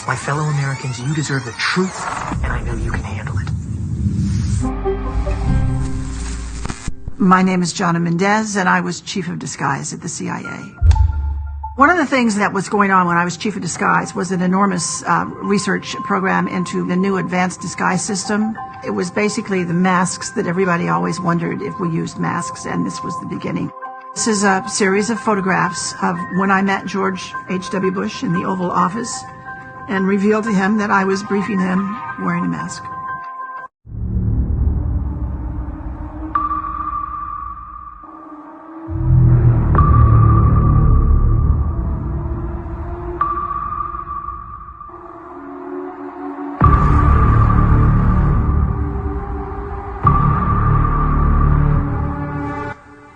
My fellow Americans, you deserve the truth, and I know you can handle it. My name is Jonna Mendez, and I was chief of disguise at the CIA. One of the things that was going on when I was chief of disguise was an enormous research program into the new advanced disguise system. It was basically the masks that everybody always wondered if we used masks, and this was the beginning. This is a series of photographs of when I met George H.W. Bush in the Oval Office and revealed to him that I was briefing him wearing a mask.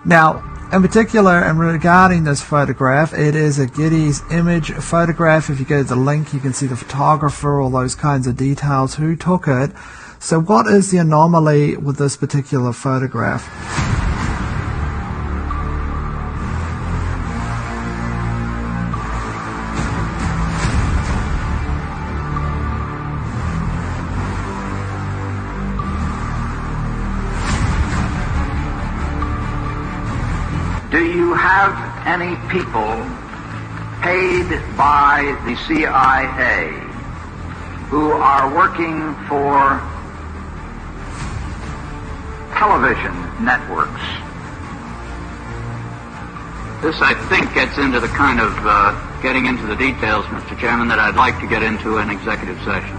Now, in particular, and regarding this photograph, it is a Getty image photograph. If you go to the link, you can see the photographer, all those kinds of details, who took it. So what is the anomaly with this particular photograph? Do you have any people paid by the CIA who are working for television networks? This, I think, gets into the kind of getting into the details, Mr. Chairman, that I'd like to get into in executive session.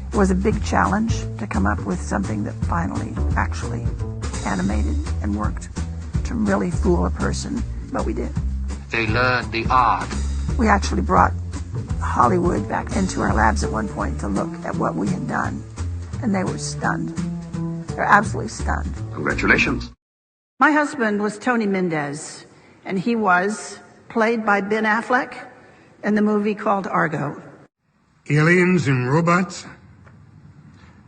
It was a big challenge to come up with something that finally actually animated and worked to really fool a person, but we did. They learned the art. We actually brought Hollywood back into our labs at one point to look at what we had done, and they were stunned. They're absolutely stunned. Congratulations. My husband was Tony Mendez, and he was played by Ben Affleck in the movie called Argo. Aliens and robots?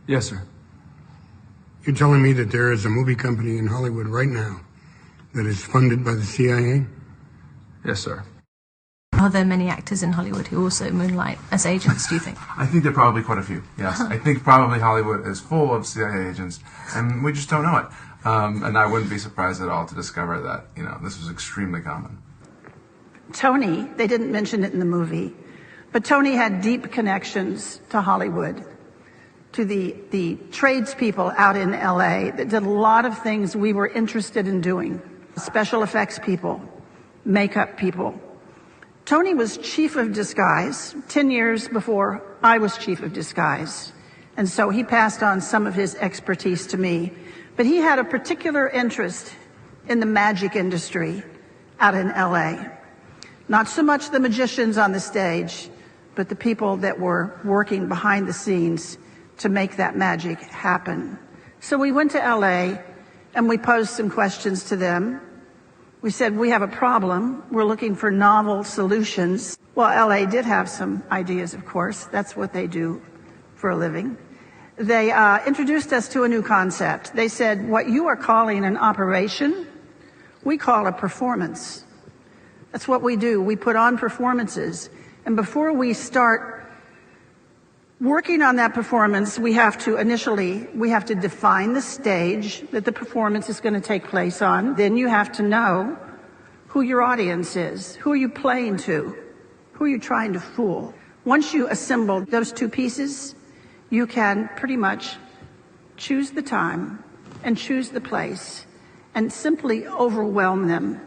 Yes, sir. You're telling me that there is a movie company in Hollywood right now that is funded by the CIA? Yes, sir. Are there many actors in Hollywood who also moonlight as agents, do you think? I think there are probably quite a few, yes. I think probably Hollywood is full of CIA agents, and we just don't know it. And I wouldn't be surprised at all to discover that, this was extremely common. Tony, they didn't mention it in the movie, but Tony had deep connections to Hollywood, to the tradespeople out in LA that did a lot of things we were interested in doing. Special effects people, makeup people. Tony was chief of disguise 10 years before I was chief of disguise. And so he passed on some of his expertise to me. But he had a particular interest in the magic industry out in LA. Not so much the magicians on the stage, but the people that were working behind the scenes to make that magic happen. So we went to LA and we posed some questions to them. We said, we have a problem. We're looking for novel solutions. Well, LA did have some ideas, of course. That's what they do for a living. They introduced us to a new concept. They said, what you are calling an operation, we call a performance. That's what we do. We put on performances. And before we start working on that performance, we have to define the stage that the performance is going to take place on. Then you have to know who your audience is. Who are you playing to? Who are you trying to fool? Once you assemble those two pieces, you can pretty much choose the time and choose the place and simply overwhelm them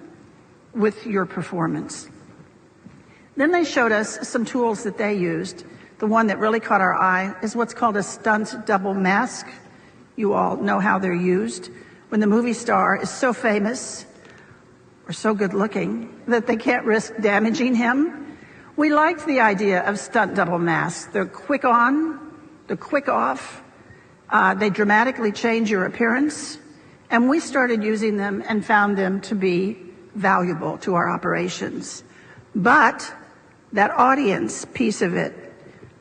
with your performance. Then they showed us some tools that they used. The one that really caught our eye is what's called a stunt double mask. You all know how they're used. When the movie star is so famous or so good looking that they can't risk damaging him, we liked the idea of stunt double masks. They're quick on, they're quick off, they dramatically change your appearance, and we started using them and found them to be valuable to our operations. But that audience piece of it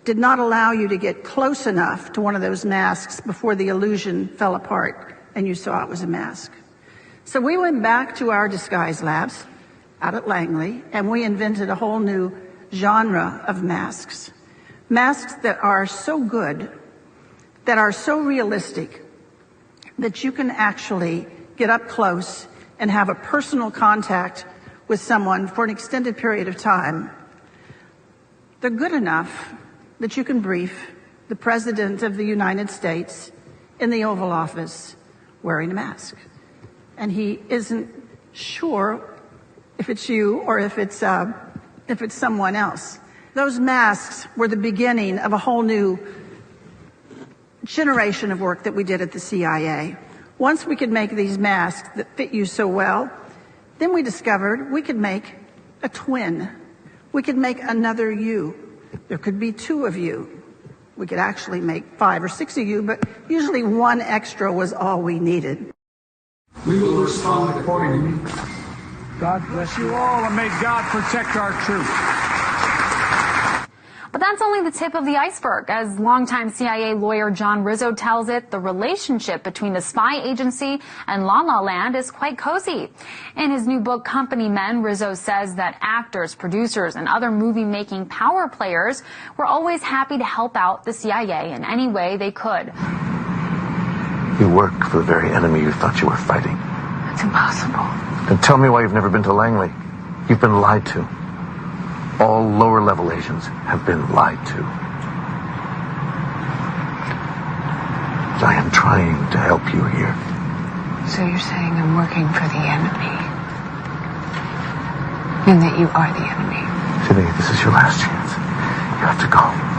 did not allow you to get close enough to one of those masks before the illusion fell apart and you saw it was a mask. So we went back to our disguise labs out at Langley, and we invented a whole new genre of masks. Masks that are so good, that are so realistic, that you can actually get up close and have a personal contact with someone for an extended period of time. They're good enough that you can brief the President of the United States in the Oval Office wearing a mask. And he isn't sure if it's you or if it's someone else. Those masks were the beginning of a whole new generation of work that we did at the CIA. Once we could make these masks that fit you so well, then we discovered we could make a twin. We could make another you. There could be two of you. We could actually make 5 or 6 of you, but usually one extra was all we needed. We will respond accordingly. God bless you all, and may God protect our troops. But that's only the tip of the iceberg. As longtime CIA lawyer John Rizzo tells it, the relationship between the spy agency and La La Land is quite cozy. In his new book, Company Men, Rizzo says that actors, producers, and other movie-making power players were always happy to help out the CIA in any way they could. You work for the very enemy you thought you were fighting. It's impossible. Then tell me why you've never been to Langley. You've been lied to. All lower-level Asians have been lied to. I am trying to help you here. So you're saying I'm working for the enemy? And that you are the enemy? Sydney, this is your last chance. You have to go.